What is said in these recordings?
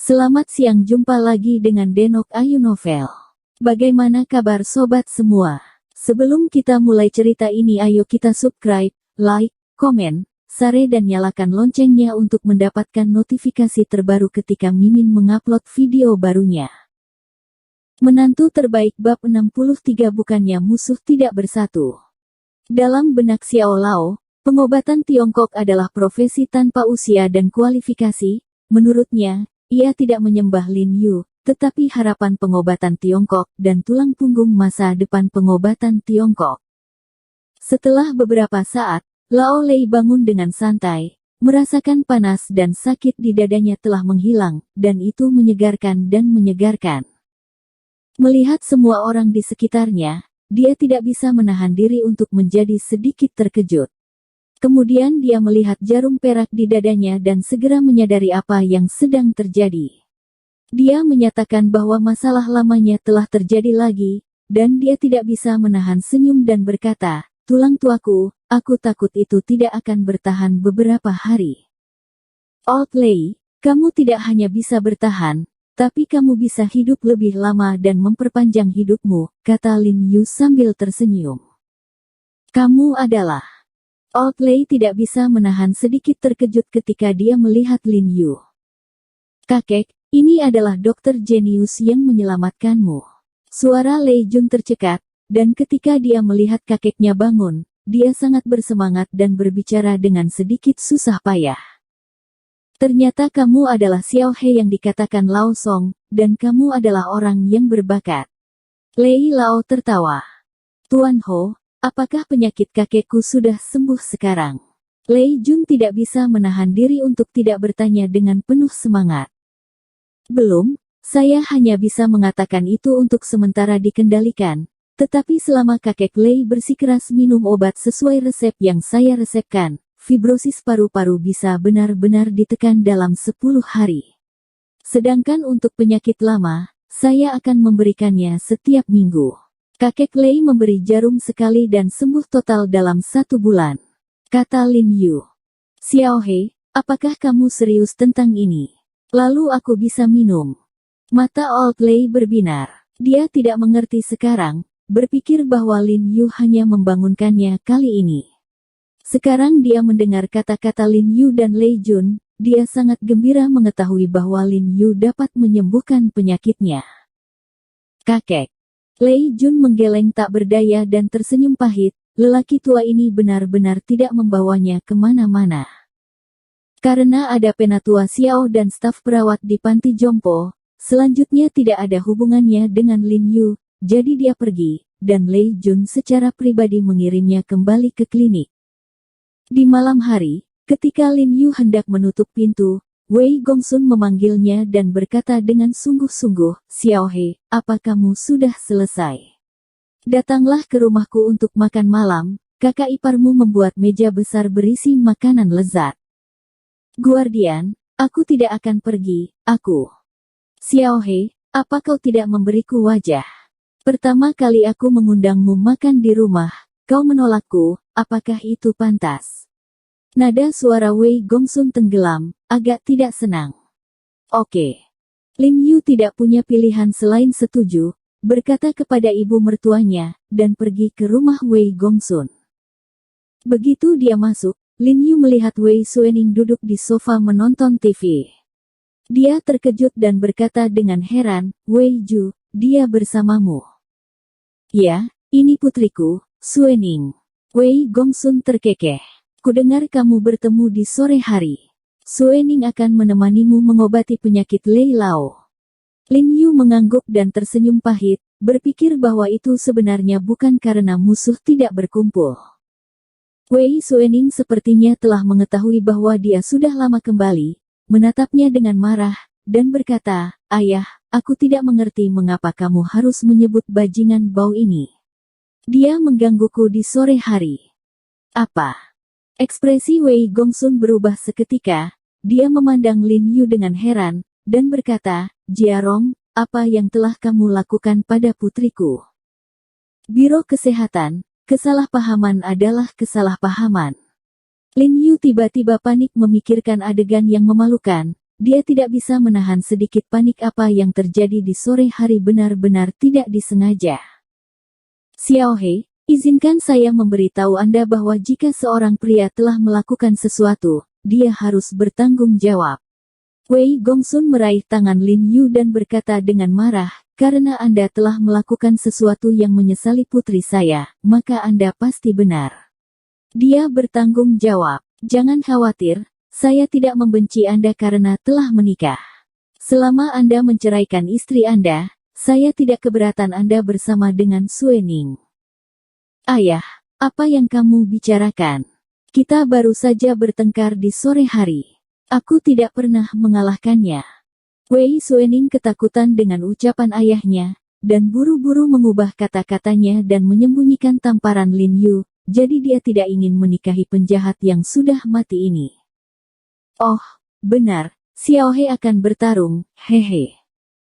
Selamat siang, jumpa lagi dengan Denok Ayu Novel. Bagaimana kabar sobat semua? Sebelum kita mulai cerita ini, ayo kita subscribe, like, komen, share dan nyalakan loncengnya untuk mendapatkan notifikasi terbaru ketika Mimin mengupload video barunya. Menantu terbaik bab 63, bukannya musuh tidak bersatu. Dalam benak Xiao Lao, pengobatan Tiongkok adalah profesi tanpa usia dan kualifikasi. Menurutnya, ia tidak menyembah Lin Yu, tetapi harapan pengobatan Tiongkok dan tulang punggung masa depan pengobatan Tiongkok. Setelah beberapa saat, Lao Lei bangun dengan santai, merasakan panas dan sakit di dadanya telah menghilang, dan itu menyegarkan dan menyegarkan. Melihat semua orang di sekitarnya, dia tidak bisa menahan diri untuk menjadi sedikit terkejut. Kemudian dia melihat jarum perak di dadanya dan segera menyadari apa yang sedang terjadi. Dia menyatakan bahwa masalah lamanya telah terjadi lagi, dan dia tidak bisa menahan senyum dan berkata, "Tulang tuaku, aku takut itu tidak akan bertahan beberapa hari." "Old Lei, kamu tidak hanya bisa bertahan, tapi kamu bisa hidup lebih lama dan memperpanjang hidupmu," kata Lin Yu sambil tersenyum. "Kamu adalah..." Old Lei tidak bisa menahan sedikit terkejut ketika dia melihat Lin Yu. "Kakek, ini adalah dokter jenius yang menyelamatkanmu." Suara Lei Jun tercekat, dan ketika dia melihat kakeknya bangun, dia sangat bersemangat dan berbicara dengan sedikit susah payah. "Ternyata kamu adalah Xiao He yang dikatakan Lao Song, dan kamu adalah orang yang berbakat." Lei Lao tertawa. "Tuan Ho, apakah penyakit kakekku sudah sembuh sekarang?" Lei Jun tidak bisa menahan diri untuk tidak bertanya dengan penuh semangat. "Belum, saya hanya bisa mengatakan itu untuk sementara dikendalikan, tetapi selama kakek Lei bersikeras minum obat sesuai resep yang saya resepkan, fibrosis paru-paru bisa benar-benar ditekan dalam 10 hari. Sedangkan untuk penyakit lama, saya akan memberikannya setiap minggu." Kakek Lei memberi jarum sekali dan sembuh total dalam 1 bulan. Kata Lin Yu. "Xiao He, apakah kamu serius tentang ini? Lalu aku bisa minum?" Mata Old Lei berbinar. Dia tidak mengerti sekarang, berpikir bahwa Lin Yu hanya membangunkannya kali ini. Sekarang dia mendengar kata-kata Lin Yu dan Lei Jun, dia sangat gembira mengetahui bahwa Lin Yu dapat menyembuhkan penyakitnya. "Kakek." Lei Jun menggeleng tak berdaya dan tersenyum pahit, lelaki tua ini benar-benar tidak membawanya kemana-mana. Karena ada penatua Xiao dan staf perawat di panti jompo, selanjutnya tidak ada hubungannya dengan Lin Yu, jadi dia pergi, dan Lei Jun secara pribadi mengirimnya kembali ke klinik. Di malam hari, ketika Lin Yu hendak menutup pintu, Wei Gongsun memanggilnya dan berkata dengan sungguh-sungguh, "Xiao He, apa kamu sudah selesai? Datanglah ke rumahku untuk makan malam, kakak iparmu membuat meja besar berisi makanan lezat." "Guardian, aku tidak akan pergi, aku." "Xiao He, apa kau tidak memberiku wajah? Pertama kali aku mengundangmu makan di rumah, kau menolakku, apakah itu pantas?" Nada suara Wei Gongsun tenggelam, agak tidak senang. "Oke." Lin Yu tidak punya pilihan selain setuju, berkata kepada ibu mertuanya, dan pergi ke rumah Wei Gongsun. Begitu dia masuk, Lin Yu melihat Wei Suening duduk di sofa menonton TV. Dia terkejut dan berkata dengan heran, "Wei Ju, dia bersamamu?" "Ya, ini putriku, Suening." Wei Gongsun terkekeh. "Kudengar kamu bertemu di sore hari. Suening akan menemanimu mengobati penyakit Lei Lao." Lin Yu mengangguk dan tersenyum pahit, berpikir bahwa itu sebenarnya bukan karena musuh tidak berkumpul. Wei Suening sepertinya telah mengetahui bahwa dia sudah lama kembali, menatapnya dengan marah, dan berkata, "Ayah, aku tidak mengerti mengapa kamu harus menyebut bajingan bau ini. Dia menggangguku di sore hari." "Apa?" Ekspresi Wei Gongsun berubah seketika, dia memandang Lin Yu dengan heran, dan berkata, "Jiarong, apa yang telah kamu lakukan pada putriku?" "Biro Kesehatan, kesalahpahaman adalah kesalahpahaman." Lin Yu tiba-tiba panik memikirkan adegan yang memalukan, dia tidak bisa menahan sedikit panik. Apa yang terjadi di sore hari benar-benar tidak disengaja. Xiaohe, izinkan saya memberitahu Anda bahwa jika seorang pria telah melakukan sesuatu, dia harus bertanggung jawab. Wei Gongsun meraih tangan Lin Yu dan berkata dengan marah, karena Anda telah melakukan sesuatu yang menyesali putri saya, maka Anda pasti benar. Dia bertanggung jawab. Jangan khawatir, saya tidak membenci Anda karena telah menikah. Selama Anda menceraikan istri Anda, saya tidak keberatan Anda bersama dengan Suening. Ayah, apa yang kamu bicarakan? Kita baru saja bertengkar di sore hari. Aku tidak pernah mengalahkannya. Wei Suening ketakutan dengan ucapan ayahnya, dan buru-buru mengubah kata-katanya dan menyembunyikan tamparan Lin Yu, jadi dia tidak ingin menikahi penjahat yang sudah mati ini. Oh, benar, Xiaohe akan bertarung, hehe.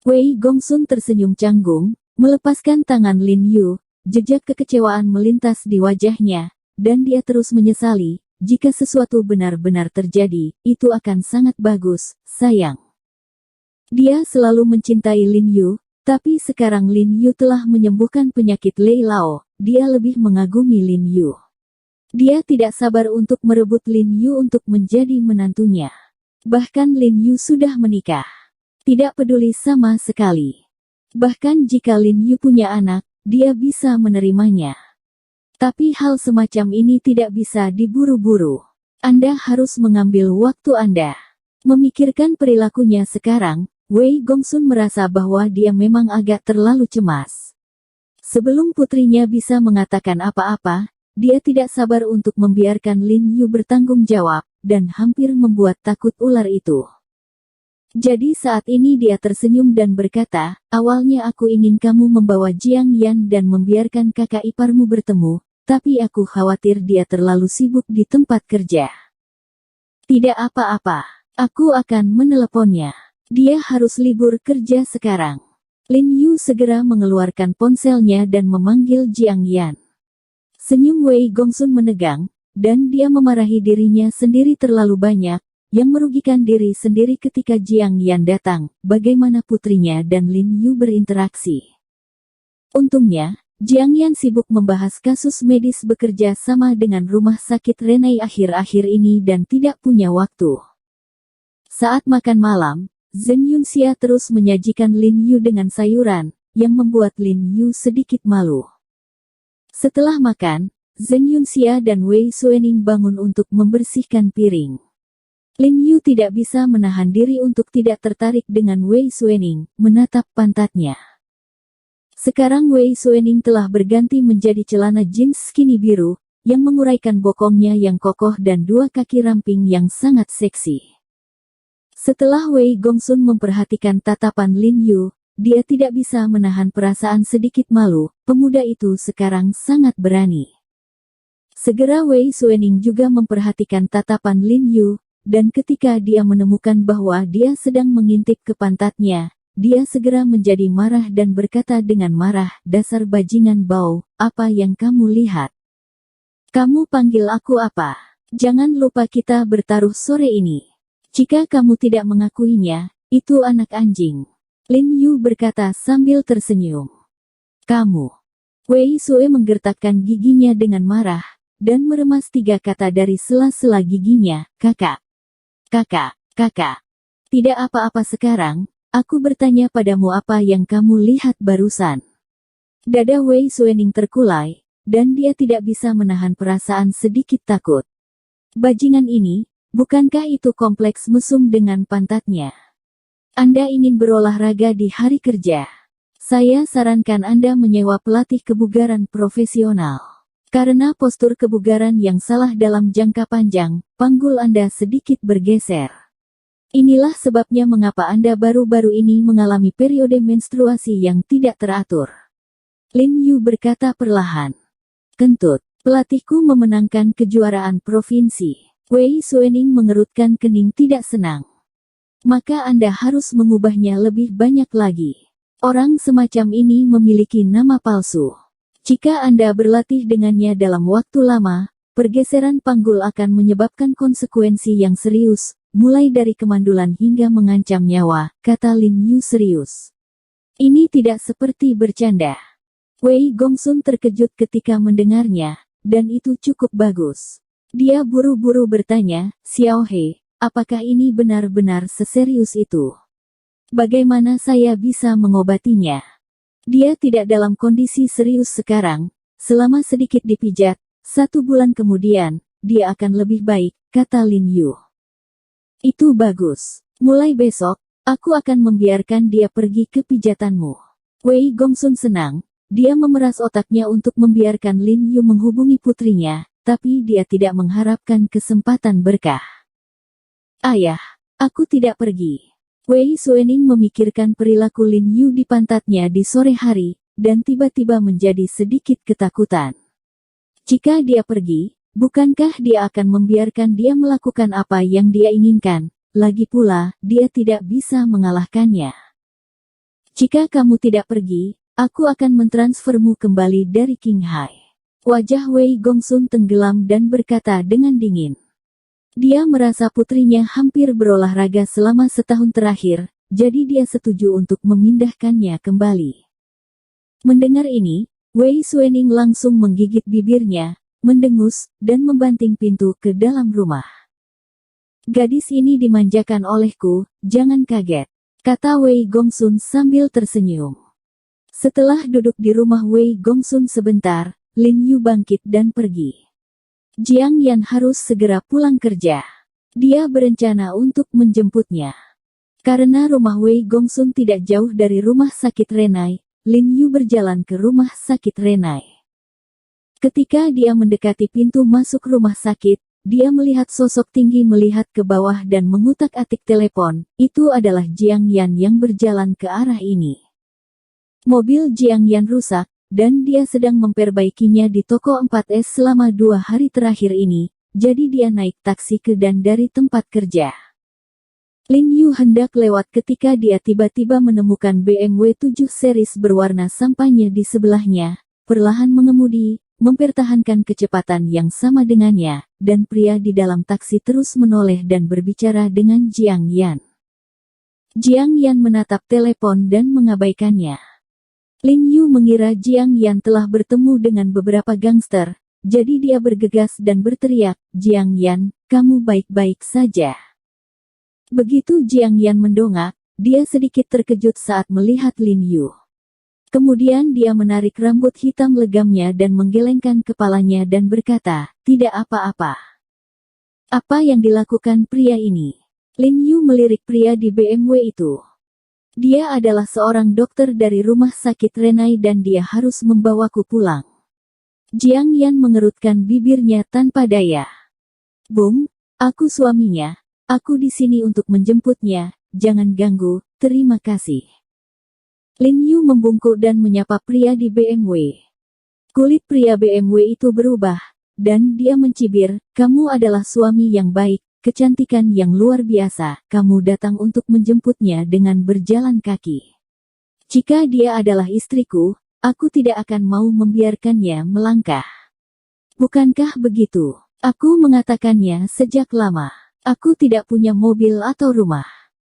Wei Gongsun tersenyum canggung, melepaskan tangan Lin Yu, jejak kekecewaan melintas di wajahnya, dan dia terus menyesali, jika sesuatu benar-benar terjadi, itu akan sangat bagus, sayang. Dia selalu mencintai Lin Yu, tapi sekarang Lin Yu telah menyembuhkan penyakit Lei Lao, dia lebih mengagumi Lin Yu. Dia tidak sabar untuk merebut Lin Yu untuk menjadi menantunya. Bahkan Lin Yu sudah menikah. Tidak peduli sama sekali. Bahkan jika Lin Yu punya anak, dia bisa menerimanya. Tapi hal semacam ini tidak bisa diburu-buru. Anda harus mengambil waktu Anda. Memikirkan perilakunya sekarang, Wei Gongsun merasa bahwa dia memang agak terlalu cemas. Sebelum putrinya bisa mengatakan apa-apa, dia tidak sabar untuk membiarkan Lin Yu bertanggung jawab, dan hampir membuat takut ular itu. Jadi saat ini dia tersenyum dan berkata, awalnya aku ingin kamu membawa Jiang Yan dan membiarkan kakak iparmu bertemu, tapi aku khawatir dia terlalu sibuk di tempat kerja. Tidak apa-apa, aku akan meneleponnya. Dia harus libur kerja sekarang. Lin Yu segera mengeluarkan ponselnya dan memanggil Jiang Yan. Senyum Wei Gongsun menegang, dan dia memarahi dirinya sendiri terlalu banyak, yang merugikan diri sendiri ketika Jiang Yan datang, bagaimana putrinya dan Lin Yu berinteraksi. Untungnya, Jiang Yan sibuk membahas kasus medis bekerja sama dengan rumah sakit Renai akhir-akhir ini dan tidak punya waktu. Saat makan malam, Zheng Yunxia terus menyajikan Lin Yu dengan sayuran, yang membuat Lin Yu sedikit malu. Setelah makan, Zheng Yunxia dan Wei Suening bangun untuk membersihkan piring. Lin Yu tidak bisa menahan diri untuk tidak tertarik dengan Wei Suening, menatap pantatnya. Sekarang Wei Suening telah berganti menjadi celana jeans skinny biru, yang menguraikan bokongnya yang kokoh dan dua kaki ramping yang sangat seksi. Setelah Wei Gongsun memperhatikan tatapan Lin Yu, dia tidak bisa menahan perasaan sedikit malu, pemuda itu sekarang sangat berani. Segera Wei Suening juga memperhatikan tatapan Lin Yu, dan ketika dia menemukan bahwa dia sedang mengintip ke pantatnya, dia segera menjadi marah dan berkata dengan marah, dasar bajingan bau, apa yang kamu lihat? Kamu panggil aku apa? Jangan lupa kita bertaruh sore ini. Jika kamu tidak mengakuinya, itu anak anjing. Lin Yu berkata sambil tersenyum. Kamu. Wei Sue menggertakkan giginya dengan marah, dan meremas 3 kata dari sela-sela giginya, kakak. Kakak, kakak. Tidak apa-apa sekarang, aku bertanya padamu apa yang kamu lihat barusan. Dada Wei Suening terkulai, dan dia tidak bisa menahan perasaan sedikit takut. Bajingan ini, bukankah itu kompleks mesum dengan pantatnya? Anda ingin berolahraga di hari kerja. Saya sarankan Anda menyewa pelatih kebugaran profesional. Karena postur kebugaran yang salah dalam jangka panjang, panggul Anda sedikit bergeser. Inilah sebabnya mengapa Anda baru-baru ini mengalami periode menstruasi yang tidak teratur. Lin Yu berkata perlahan. Kentut, pelatihku memenangkan kejuaraan provinsi. Wei Suening mengerutkan kening tidak senang. Maka Anda harus mengubahnya lebih banyak lagi. Orang semacam ini memiliki nama palsu. Jika Anda berlatih dengannya dalam waktu lama, pergeseran panggul akan menyebabkan konsekuensi yang serius, mulai dari kemandulan hingga mengancam nyawa, kata Lin Yu serius. Ini tidak seperti bercanda. Wei Gongsun terkejut ketika mendengarnya, dan itu cukup bagus. Dia buru-buru bertanya, Xiao He, apakah ini benar-benar seserius itu? Bagaimana saya bisa mengobatinya? Dia tidak dalam kondisi serius sekarang, selama sedikit dipijat, 1 bulan kemudian, dia akan lebih baik, kata Lin Yu. Itu bagus. Mulai besok, aku akan membiarkan dia pergi ke pijatanmu. Wei Gongsun senang, dia memeras otaknya untuk membiarkan Lin Yu menghubungi putrinya, tapi dia tidak mengharapkan kesempatan berkah. Ayah, aku tidak pergi. Wei Suening memikirkan perilaku Lin Yu di pantatnya di sore hari, dan tiba-tiba menjadi sedikit ketakutan. Jika dia pergi, bukankah dia akan membiarkan dia melakukan apa yang dia inginkan? Lagi pula, dia tidak bisa mengalahkannya. Jika kamu tidak pergi, aku akan mentransfermu kembali dari Qinghai. Wajah Wei Gongsun tenggelam dan berkata dengan dingin. Dia merasa putrinya hampir berolahraga selama setahun terakhir, jadi dia setuju untuk memindahkannya kembali. Mendengar ini, Wei Suening langsung menggigit bibirnya, mendengus, dan membanting pintu ke dalam rumah. Gadis ini dimanjakan olehku, jangan kaget, kata Wei Gongsun sambil tersenyum. Setelah duduk di rumah Wei Gongsun sebentar, Lin Yu bangkit dan pergi. Jiang Yan harus segera pulang kerja. Dia berencana untuk menjemputnya. Karena rumah Wei Gongsun tidak jauh dari rumah sakit Renai, Lin Yu berjalan ke rumah sakit Renai. Ketika dia mendekati pintu masuk rumah sakit, dia melihat sosok tinggi melihat ke bawah dan mengutak-atik telepon. Itu adalah Jiang Yan yang berjalan ke arah ini. Mobil Jiang Yan rusak, dan dia sedang memperbaikinya di toko 4S selama 2 hari terakhir ini, jadi dia naik taksi ke dan dari tempat kerja. Lin Yu hendak lewat ketika dia tiba-tiba menemukan BMW 7 series berwarna sampanye di sebelahnya, perlahan mengemudi, mempertahankan kecepatan yang sama dengannya, dan pria di dalam taksi terus menoleh dan berbicara dengan Jiang Yan. Jiang Yan menatap telepon dan mengabaikannya. Lin Yu mengira Jiang Yan telah bertemu dengan beberapa gangster, jadi dia bergegas dan berteriak, Jiang Yan, kamu baik-baik saja. Begitu Jiang Yan mendongak, dia sedikit terkejut saat melihat Lin Yu. Kemudian dia menarik rambut hitam legamnya dan menggelengkan kepalanya dan berkata, tidak apa-apa. Apa yang dilakukan pria ini? Lin Yu melirik pria di BMW itu. Dia adalah seorang dokter dari rumah sakit Renai dan dia harus membawaku pulang. Jiang Yan mengerutkan bibirnya tanpa daya. Bung, aku suaminya, aku di sini untuk menjemputnya, jangan ganggu, terima kasih. Lin Yu membungkuk dan menyapa pria di BMW. Kulit pria BMW itu berubah, dan dia mencibir, kamu adalah suami yang baik, kecantikan yang luar biasa, kamu datang untuk menjemputnya dengan berjalan kaki. Jika dia adalah istriku, aku tidak akan mau membiarkannya melangkah. Bukankah begitu? Aku mengatakannya sejak lama. Aku tidak punya mobil atau rumah.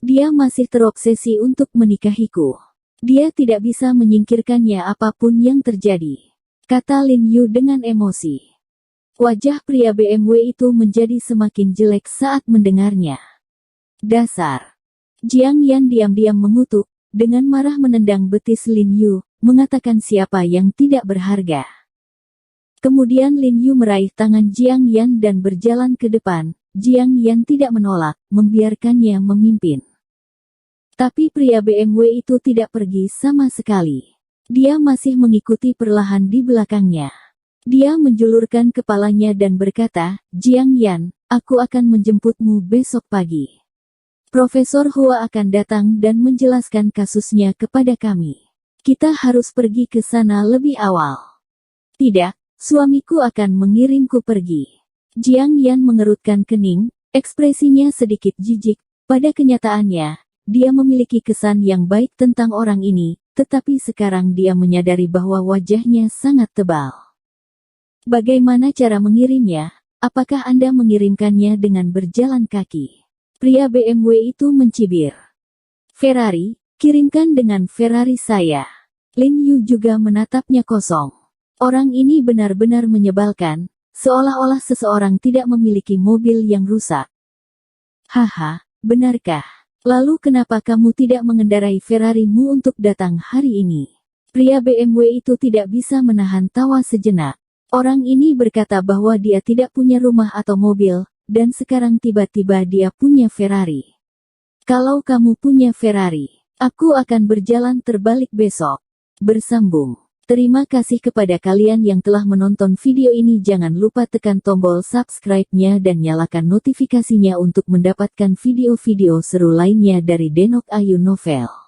Dia masih terobsesi untuk menikahiku. Dia tidak bisa menyingkirkannya apapun yang terjadi, kata Lin Yu dengan emosi. Wajah pria BMW itu menjadi semakin jelek saat mendengarnya. Dasar. Jiang Yan diam-diam mengutuk, dengan marah menendang betis Lin Yu, mengatakan siapa yang tidak berharga. Kemudian Lin Yu meraih tangan Jiang Yan dan berjalan ke depan. Jiang Yan tidak menolak, membiarkannya memimpin. Tapi pria BMW itu tidak pergi sama sekali. Dia masih mengikuti perlahan di belakangnya. Dia menjulurkan kepalanya dan berkata, Jiang Yan, aku akan menjemputmu besok pagi. Profesor Hua akan datang dan menjelaskan kasusnya kepada kami. Kita harus pergi ke sana lebih awal. Tidak, suamiku akan mengirimku pergi. Jiang Yan mengerutkan kening, ekspresinya sedikit jijik. Pada kenyataannya, dia memiliki kesan yang baik tentang orang ini, tetapi sekarang dia menyadari bahwa wajahnya sangat tebal. Bagaimana cara mengirimnya? Apakah Anda mengirimkannya dengan berjalan kaki? Pria BMW itu mencibir. Ferrari, kirimkan dengan Ferrari saya. Lin Yu juga menatapnya kosong. Orang ini benar-benar menyebalkan, seolah-olah seseorang tidak memiliki mobil yang rusak. Haha, benarkah? Lalu kenapa kamu tidak mengendarai Ferrari-mu untuk datang hari ini? Pria BMW itu tidak bisa menahan tawa sejenak. Orang ini berkata bahwa dia tidak punya rumah atau mobil, dan sekarang tiba-tiba dia punya Ferrari. Kalau kamu punya Ferrari, aku akan berjalan terbalik besok. Bersambung. Terima kasih kepada kalian yang telah menonton video ini. Jangan lupa tekan tombol subscribe-nya dan nyalakan notifikasinya untuk mendapatkan video-video seru lainnya dari Denok Ayu Novel.